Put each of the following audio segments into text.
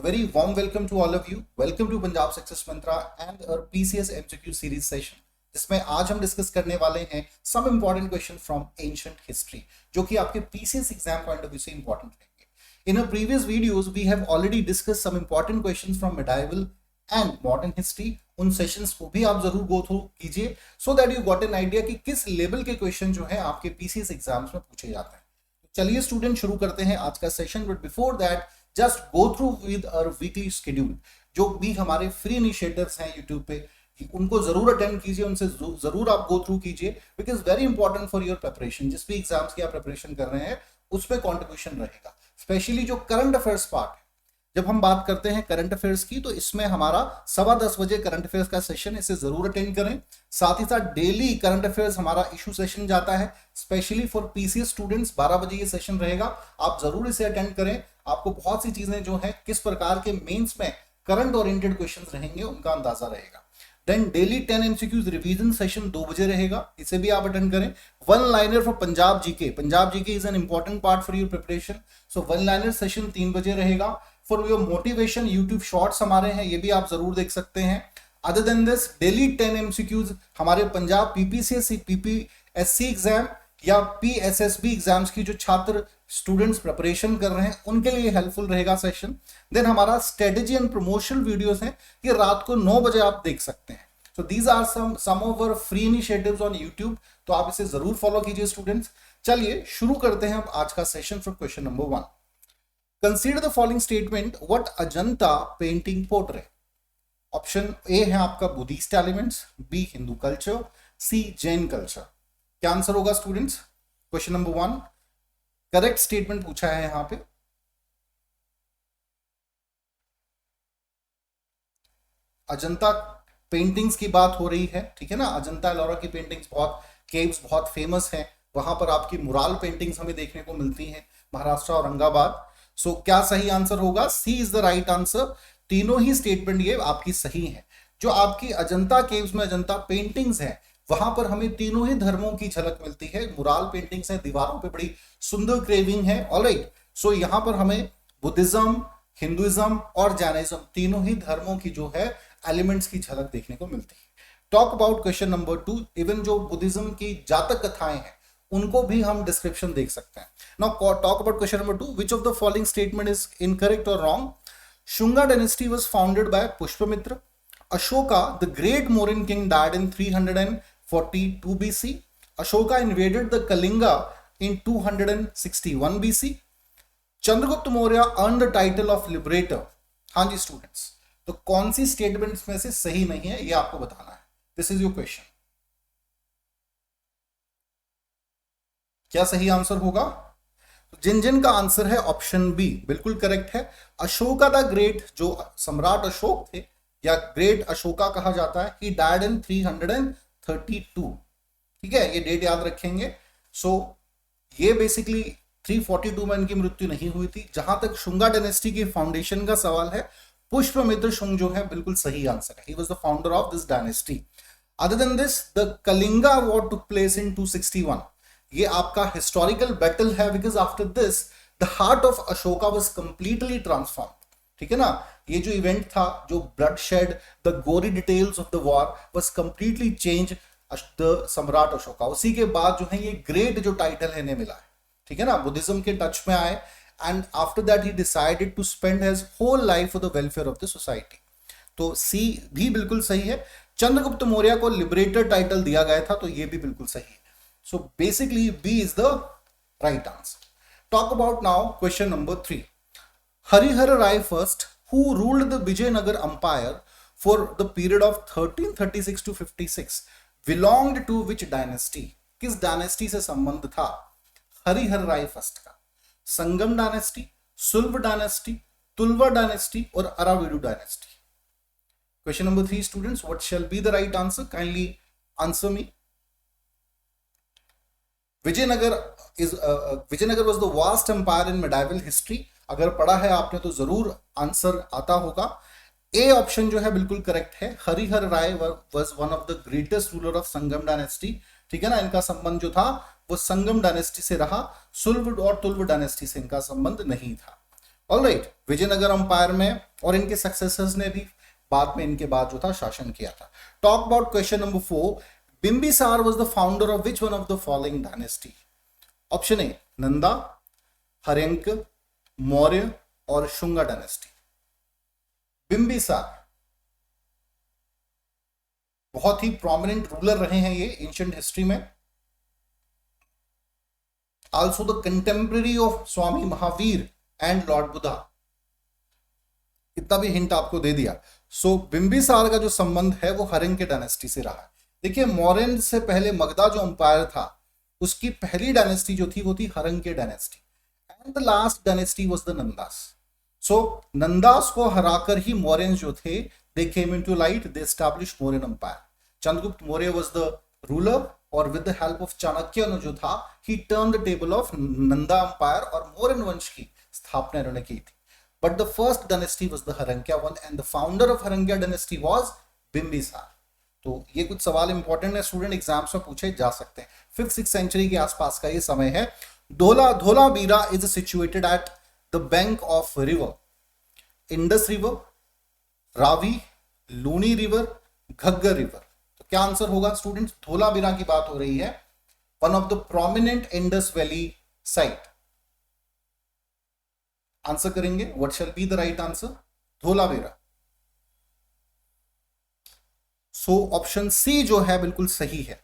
A very warm welcome to all of you. Welcome to Punjab Success Mantra and our PCS MCQ series session, जिसमें आज हम discuss करने वाले हैं some important question from ancient history, जो कि आपके PCS exam point of view से इंपॉर्टेंट रहेंगे. In our previous videos, we have already discussed some important questions from medieval and modern history. उन सेशंस को भी आप जरूर गो थ्रू कीजिए so that you got an idea कि किस लेवल के क्वेश्चन जो है आपके PCS एग्जाम्स में पूछे जाते हैं. चलिए स्टूडेंट शुरू करते हैं आज का session. But before that just go through with our weekly schedule. जो भी हमारे फ्री इनिशिएटर्स हैं यूट्यूब पे, उनको जरूर अटेंड कीजिए, उनसे जरूर आप गो थ्रू कीजिए, because very important for your preparation. जिस भी एग्जाम्स की आप प्रिपरेशन कर रहे हैं उस पर कॉन्ट्रीब्यूशन रहेगा. स्पेशली जो करंट अफेयर्स पार्ट है, जब हम बात करते हैं करंट अफेयर्स की, तो इसमें हमारा 10:15 बजे करंट अफेयर्स का सेशन, इसे जरूर अटेंड करें. साथ ही साथ डेली करंट अफेयर्स हमारा इशू सेशन जाता है स्पेशली फॉर पीसीएस स्टूडेंट्स. 12 बजे ये सेशन रहेगा, आप जरूर इसे अटेंड करें. आपको बहुत सी चीजें जो है किस प्रकार के मेंस में करंट ओरिएंटेड क्वेश्चंस रहेंगे उनका अंदाजा रहेगा. Then daily 10 MCQs revision session 2 बजे रहेगा, इसे भी आप अटेंड करें. One liner for Punjab GK. Punjab GK is an important part for your preparation, so one liner session 3 बजे रहेगा. For your motivation YouTube shorts हमारे हैं, ये भी आप जरूर देख सकते हैं. Other than this daily 10 MCQs हमारे पंजाब पीपीसीएस पीपीएससी एग्जाम या पीएसएसबी एग्जाम्स की जो छात्र स्टूडेंट्स प्रिपरेशन कर रहे हैं उनके लिए हेल्पफुल रहेगा सेशन. देन हमारा स्ट्रेटेजी एंड प्रमोशनल वीडियोस हैं, ये रात को 9 बजे आप देख सकते हैं. So these are some of our free initiatives on YouTube, तो आप इसे जरूर फॉलो कीजिए स्टूडेंट्स. चलिए शुरू करते हैं अब आज का session from question number 1. Consider the following statement, what Ajanta painting portray. Option A है आपका Buddhist elements, B Hindu culture, C Jain culture. क्या आंसर होगा students? Question number 1 correct statement पूछा है यहां पे. अजंता पेंटिंग्स की बात हो रही है, ठीक है ना. अजंता एलोरा की पेंटिंग्स बहुत, केव्स बहुत फेमस हैं. वहां पर आपकी मुराल पेंटिंग्स हमें देखने को मिलती हैं, महाराष्ट्र औरंगाबाद. सो क्या सही आंसर होगा? सी इज द राइट आंसर. तीनों ही स्टेटमेंट ये आपकी सही है. जो आपकी अजंता केव्स में अजंता पेंटिंग्स हैं, वहां पर हमें तीनों ही धर्मों की झलक मिलती है. मुराल पेंटिंग्स है, दीवारों पे बड़ी सुंदर क्रेविंग है. ऑलराइट, सो यहां पर हमें बुद्धिज्म, हिंदुइज्म और जैनिज्म तीनों ही धर्मों की जो है एलिमेंट्स की झलक देखने को मिलती है. Talk about question number 2. Even जो बुद्धिज्म की जातक कथाएं हैं उनको भी हम डिस्क्रिप्शन देख सकते हैं. Now talk about question number 2. Which of the following statement is incorrect और wrong? Shunga dynasty was founded by Pushpamitra. Ashoka the great Mauryan king died in 342 BC. Ashoka invaded the Kalinga in 261 BC. Chandragupta Maurya earned the title of liberator. हाँ जी students, तो कौन सी statements में से सही नहीं है ये आपको बताना है. This is your question. क्या सही आंसर होगा? जिन जिन का आंसर है ऑप्शन बी बिल्कुल करेक्ट है. अशोका द ग्रेट, जो सम्राट अशोक थे या ग्रेट अशोका कहा जाता है, ही डाइड इन 332. ठीक है, ये डेट याद रखेंगे. सो ये बेसिकली 342 में इनकी मृत्यु नहीं हुई थी. जहां तक शुंगा डायनेस्टी की फाउंडेशन का सवाल है, पुष्पमित्र शुंग जो है बिल्कुल सही आंसर है. He was the founder of this dynasty. Other than this, the Kalinga war took place in 261. ये आपका हिस्टोरिकल बैटल है, because after this the heart of Ashoka was completely transform. ठीक है ना. ये जो इवेंट था, जो ब्लड शेड, द गोरी details of the war was completely change the सम्राट अशोका. उसी के बाद जो है ये ग्रेट जो टाइटल है इन्हें मिला है. ठीक है ना. बुद्धिज्म के टच में आए and after that he decided to spend his whole life for the welfare of the society. तो सी भी बिल्कुल सही है. चंद्रगुप्त मौर्य को लिबरेटर टाइटल दिया गया था, तो ये भी बिल्कुल सही है. So basically B is the right answer. Talk about now question number 3. Harihar Rai first, who ruled the Vijayanagar Empire for the period of 1336 to 56, belonged to which dynasty? किस डायनेस्टी से संबंध था हरिहर राय फर्स्ट का? संगम डायनेस्टी, सुल्व डायनेस्टी, तुलवा डायनेस्टी और Aravidu dynasty. Question number 3 students, what shall be the right answer? Kindly answer me. Vijayanagar was the vast empire in medieval history. अगर पढ़ा है आपने तो जरूर आंसर आता होगा. ए ऑप्शन जो है बिल्कुल करेक्ट है. Harihar Rai was one of the greatest ruler of Sangam dynasty. ठीक है ना. इनका संबंध जो था वो संगम डायनेस्टी से रहा, सुल्व और तुल्व डायनेस्टी से इनका संबंध नहीं था. ऑलराइट, विजयनगर अंपायर में, और इनके सक्सेसर्स ने भी बाद में इनके बाद जो था शासन किया था। Talk about question number 4, Bimbisara was the founder of which one of the following dynasty? Option A Nanda, Haryanka, Maurya और शुंगा डायनेस्टी। बिंबिसार बहुत ही प्रोमिनेंट रूलर रहे हैं ये एंशिएंट हिस्ट्री में, also the contemporary of Swami Mahavir and Lord Buddha. इतना भी हिंट आपको दे दिया। सो बिंबिसार का जो संबंध है वो हर्यंक के डायनेस्टी से रहा है। देखिए मौर्यन से पहले मगधा जो अंपायर था उसकी पहली डायनेस्टी जो थी वो थी हर्यंक के dynasty, and the last dynasty was the Nandas. So Nandas को हराकर ही मौर्यन जो थे they came into light, they established Mauryan empire. Chandragupta Maurya was the ruler, और with the help of Chanakya जो था he turn the table of Nanda empire और मौर्यन वंश की स्थापना इन्होंने की थी। But the first dynasty was the Haryanka one, and the founder of Haryanka dynasty was Bimbisara. तो ये कुछ सवाल इंपॉर्टेंट है, स्टूडेंट एग्जाम्स में पूछे जा सकते हैं। 5th-6th सेंचुरी के आसपास का ये समय है। Dholavira is situated at the bank of river Indus river, Ravi, Luni river, Ghaggar river. तो क्या आंसर होगा स्टूडेंट्स? धोलावीरा की बात हो रही है, one of the prominent Indus valley site. Answer करेंगे, what shall be the right answer? Dholavira. So option C जो है बिल्कुल सही है।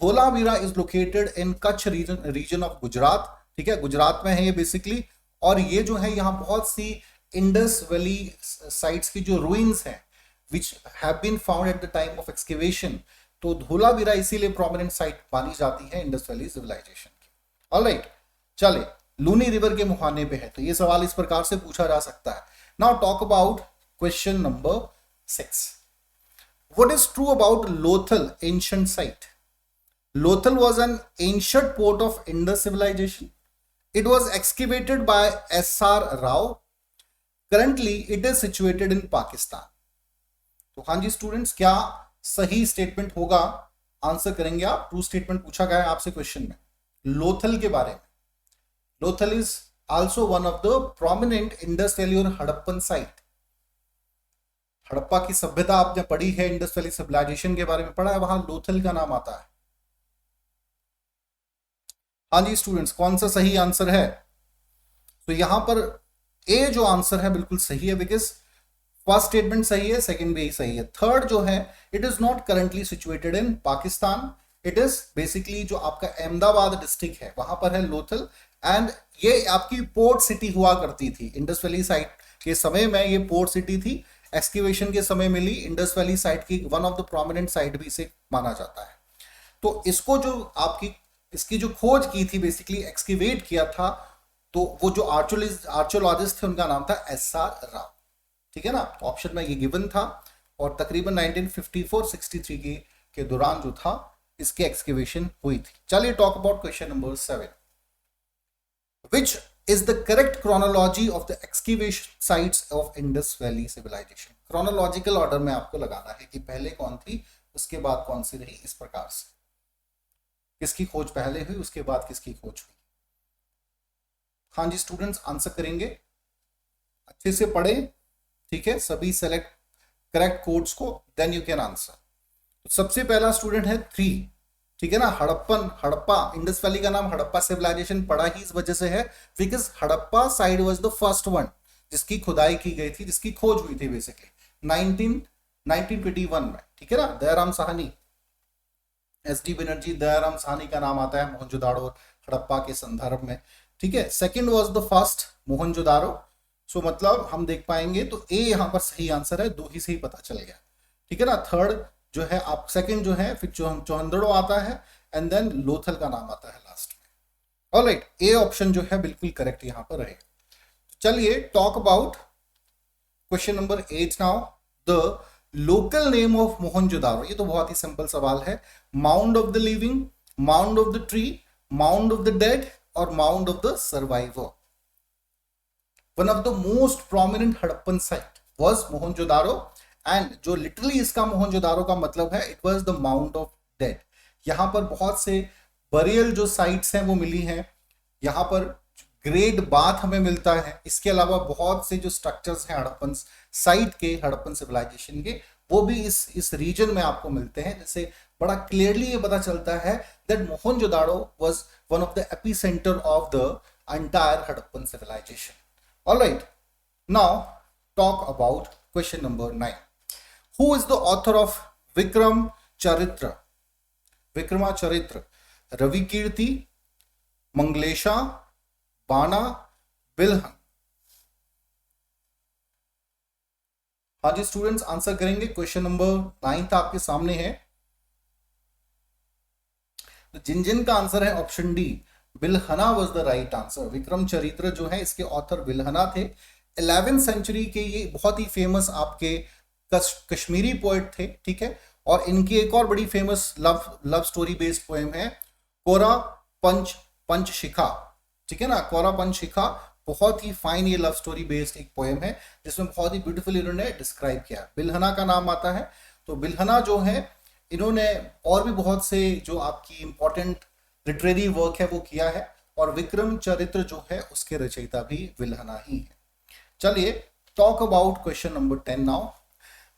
Dholavira is located in Kutch region of Gujarat. ठीक है, गुजरात में है ये बेसिकली, और ये जो है यहाँ बहुत सी इंडस वैली साइट्स की जो रूइंस हैं which have been found at the time of excavation, तो धोलावीरा इसीलिए प्रोमिनेंट साइट मानी जाती है इंडस वैली सिविलाइजेशन की। ऑलराइट, चले लूनी रिवर के मुहाने पे है, तो ये सवाल इस प्रकार से पूछा जा सकता है। Now talk about question number 6, what is true about Lothal ancient site? Lothal was an ancient port of Indus civilization. It was excavated by S.R. Rao. Currently, it is situated in Pakistan. तो हाँ जी स्टूडेंट्स, क्या सही statement होगा? Answer करेंगे आप। True statement पूछा गया है आपसे क्वेश्चन में लोथल के बारे में। Lothal is also one of the prominent Indus valley और हड़प्पन साइट। हड़प्पा की सभ्यता आपने पढ़ी है, इंडस वैली सिविलाइजेशन के बारे में पढ़ा है, वहां लोथल का नाम आता है। हाँ जी स्टूडेंट्स, कौन सा सही आंसर है? तो यहां पर ए जो आंसर है बिल्कुल सही है, बिकॉज फर्स्ट स्टेटमेंट सही है, सेकंड भी सही है। थर्ड जो है, it is not currently situated in Pakistan, it is basically जो आपका अहमदाबाद डिस्ट्रिक्ट है वहां पर है लोथल, एंड ये आपकी पोर्ट सिटी हुआ करती थी इंडस वैली साइट के समय में। ये पोर्ट सिटी थी, एक्सकेवेशन के समय मिली इंडस वैली साइट की one of the prominent site भी इसे माना जाता है। तो इसको जो आपकी इसकी जो खोज की थी, बेसिकली एक्सकेवेट किया था, तो वो जो आर्कियोलॉजिस्ट थे उनका नाम था S.R. राव। ठीक है ना, ऑप्शन में ये गिवन था, और तकरीबन 1954-63 के दौरान जो था इसकी एक्सकेवेशन हुई थी। चलिए talk about question number 7, which is the correct chronology of the excavation sites of Indus valley civilisation? Chronological order में आपको लगाना है कि पहले कौन थी, उसके बाद कौन सी रही, इस प्रकार से किसकी खोज पहले हुई, उसके बाद किसकी खोज हुई। हाँ जी स्टूडेंट्स, आंसर करेंगे, अच्छे से पढ़े, ठीक है, सभी सेलेक्ट करेक्ट कोड्स को, देन यू कैन आंसर। तो सबसे पहला स्टूडेंट है 3, ठीक है ना, हड़प्पा। इंडस वैली का नाम हड़प्पा सिविलाइजेशन पड़ा ही इस वजह से है because Harappa side was the first one जिसकी खुदाई की गई थी, जिसकी खोज हुई थी बेसिकली 1921 में। ठीक है ना, दयाराम साहनी, SD बनर्जी, दयाराम साहनी का नाम आता है मोहनजोदाड़ो और हड़प्पा के संदर्भ में। ठीक है, second was the first Mohenjodaro. So मतलब हम देख पाएंगे तो ए यहां पर सही आंसर है, 2 ही से ही पता चल गया। ठीक है ना, थर्ड जो है आप सेकंड जो है, फिर चौहंदड़ो आता है, एंड देन लोथल का नाम आता है लास्ट में। ऑलराइट, ए ऑप्शन जो है बिल्कुल करेक्ट यहां पर रहेगा। चलिए talk about question number 8 now, the local name of Mohenjodaro. ये तो बहुत ही सिंपल सवाल है, mound of the living, mound of the tree, mound of the dead और mound of the survivor. One of the most prominent Harappan site was Mohenjodaro, and जो literally इसका मोहनजोदारो का मतलब है, it was the mound of dead. यहां पर बहुत से बरियल जो साइट्स हैं वो मिली हैं, यहां पर ग्रेट बाथ हमें मिलता है। इसके अलावा बहुत से जो स्ट्रक्चर्स हैं हड़प्पन साइट के, हड़प्पन सिविलाइजेशन के, वो भी इस रीजन में आपको मिलते हैं, जिससे बड़ा क्लियरली ये पता चलता है that Mohenjodaro was one of the epicentre of the entire Harappan civilisation. Alright, now talk about question number 9। Who is the author of Vikram Charitra? Vikramacharitra, Ravikirti, Mangalesha, Bana, Bilhan. हाँ जी स्टूडेंट्स, आंसर करेंगे। क्वेश्चन नंबर 9 आपके सामने है। तो जिन का आंसर है option D, Bilhana was the right answer. Vikram Charitra जो है इसके ऑथर बिल्हना थे। 11वीं सेंचुरी के ये बहुत ही फेमस आपके कश्मीरी पोएट थे, ठीक है। और इनकी एक और बड़ी famous love story based poem है कोरा पंचशिखा, ठीक है ना। कोरा पंचशिखा बहुत ही फाइन ये लव स्टोरी बेस्ड एक पोएम है, जिसमें बहुत ही ब्यूटीफुल इन्होंने डिस्क्राइब किया। बिल्हना का नाम आता है। तो बिल्हना जो है इन्होंने और भी बहुत से जो आपकी इंपॉर्टेंट लिटरेरी वर्क है वो किया है, और विक्रम चरित्र जो है उसके रचयिता भी बिल्हना ही है। चलिए talk about question number 10 now.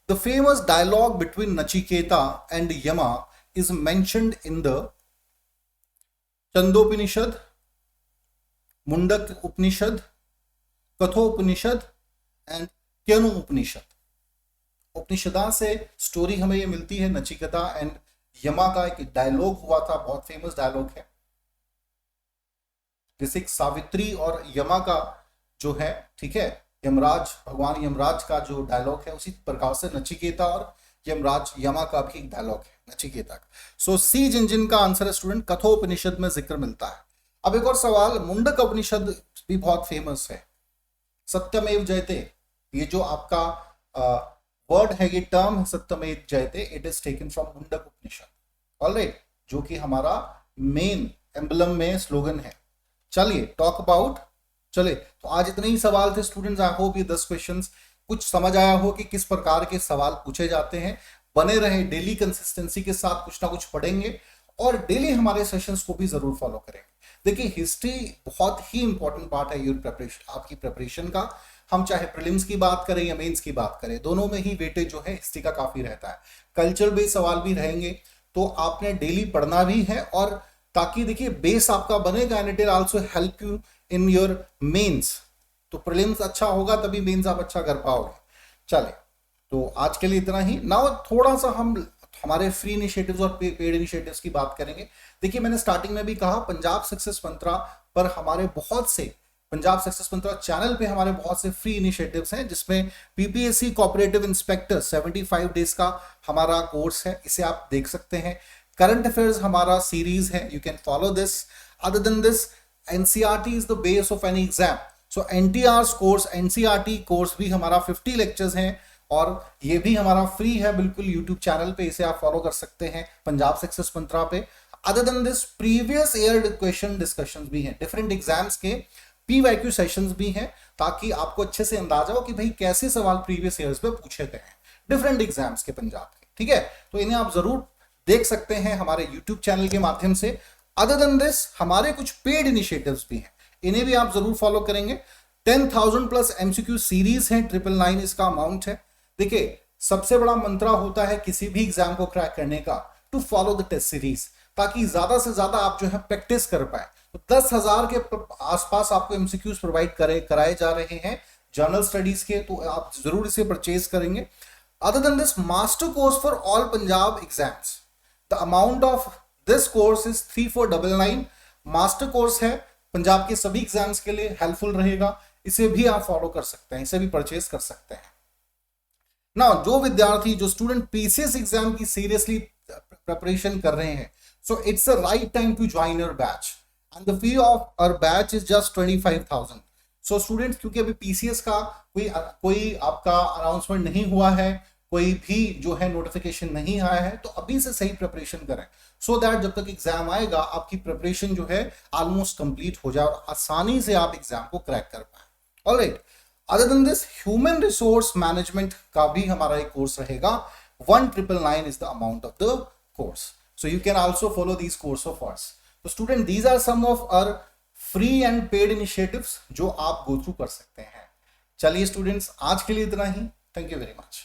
The famous dialogue between Nachiketa and Yama is mentioned in the Chhandopanishad, Mundak Upanishad, Kathopanishad and Kenu Upanishad. Upanishad से स्टोरी हमें ये मिलती है। नचिकेता एंड यमा का एक डायलॉग हुआ था, बहुत फेमस डायलॉग है। जैसे सावित्री और यमा का जो है, ठीक है, यमराज, भगवान यमराज का जो डायलॉग है, उसी प्रकार से नचिकेता और यमराज यमा का भी एक डायलॉग है नचिकेता का। सो सी जिन का आंसर है स्टूडेंट, कठोपनिषद में जिक्र मिलता है। अब एक और सवाल, मुंडक उपनिषद भी बहुत फेमस है। सत्यमेव जयते, ये जो आपका वर्ड है, ये टर्म है सत्यमेव जयते, it is taken from Mundaka Upanishad. Alright, जो कि हमारा मेन एम्बलम में स्लोगन है। चलिए टॉक अबाउट, चले तो आज इतने ही सवाल थे स्टूडेंट्स। आई होप ये 10 क्वेश्चंस कुछ समझ आया हो कि किस प्रकार के सवाल पूछे जाते हैं। बने रहे, डेली कंसिस्टेंसी के साथ कुछ ना कुछ पढ़ेंगे, और डेली हमारे सेशंस को भी जरूर फॉलो करेंगे। देखिए हिस्ट्री बहुत ही इंपॉर्टेंट पार्ट है योर प्रिपरेशन, आपकी प्रिपरेशन का। हम चाहे प्रीलिम्स की बात करें या मेंस की बात करें, दोनों में ही वेटेज जो है हिस्ट्री का काफी रहता है। कल्चर बेस्ड सवाल भी रहेंगे, तो आपने डेली पढ़ना भी है, और ताकि देखिए बेस आपका बनेगा, and it will also help you in your mains. तो प्रीलिम्स अच्छा होगा तभी मेंस आप अच्छा कर पाओगे। चले तो आज के लिए इतना ही। नाउ थोड़ा सा हम हमारे फ्री इनिशिएटिव्स और पेड इनिशिएटिव्स की बात करेंगे। देखिए मैंने स्टार्टिंग में भी कहा, पंजाब सक्सेस मंत्रा पर हमारे बहुत से, पंजाब सक्सेस मंत्रा चैनल पे हमारे बहुत से फ्री इनिशिएटिव्स हैं, जिसमें पीपीएससी कोऑपरेटिव इंस्पेक्टर 75 डेज का हमारा कोर्स है, इसे आप देख सकते हैं। करंट अफेयर्स हमारा सीरीज है, you can follow this. Other than this, NCERT is the base of any exam, so NTR course, NCERT course भी हमारा 50 लेक्चर्स हैं, और ये भी हमारा फ्री है बिल्कुल यूट्यूब चैनल पे, इसे आप फॉलो कर सकते हैं पंजाब सक्सेस मंत्रा पे। Other than this, previous year question discussions भी हैं, डिफरेंट एग्जाम्स के पीवाईक्यू सेशंस भी हैं, ताकि आपको अच्छे से अंदाजा हो कि भाई कैसे सवाल प्रीवियस ईयर्स पे पूछे गए हैं डिफरेंट एग्जाम्स के पंजाब के, ठीक है। तो इन्हें आप जरूर देख सकते हैं हमारे यूट्यूब चैनल के माध्यम से। अदर देन दिस, हमारे कुछ पेड इनिशिएटिव्स भी हैं, इन्हें भी आप जरूर फॉलो करेंगे। 10,000 प्लस एमसीक्यू सीरीज है, 999 इसका अमाउंट है। देखिए सबसे बड़ा मंत्रा होता है किसी भी एग्जाम को क्रैक करने का, to follow the test series, ताकि ज्यादा से ज्यादा आप जो है प्रैक्टिस कर पाए। तो 10,000 के आसपास आपको एमसीक्यूज प्रोवाइड कराए जा रहे हैं जर्नल स्टडीज के, तो आप जरूर इसे परचेज करेंगे। Other than this, master course for all Punjab exams, the amount of this course is 3499। Master course है, पंजाब के सभी एग्जाम्स के लिए हेल्पफुल रहेगा, इसे भी आप फॉलो कर सकते हैं, इसे भी परचेज कर सकते हैं। ना जो विद्यार्थी, जो स्टूडेंट पीसीएस एग्जाम की सीरियसली प्रिपरेशन कर रहे हैं, so it's a right time to join your batch, and the fee of our batch is just 25,000। So students, क्योंकि अभी पीसीएस का कोई आपका अनाउंसमेंट नहीं हुआ है, कोई भी जो है नोटिफिकेशन नहीं आया है, तो अभी से सही प्रिपरेशन करें, सो दैट जब तक एग्जाम आएगा आपकी प्रिपरेशन जो है ऑलमोस्ट कंप्लीट हो जाए और आसानी से आप एग्जाम को क्रैक कर पाए। Alright, other than this, human resource management का भी हमारा एक कोर्स रहेगा, 1999 is the amount of the course, so you can also follow this course of ours. तो student, these are some of our free and paid initiatives जो आप go through कर सकते हैं। चलिए स्टूडेंट्स, आज के लिए इतना ही। Thank you very much.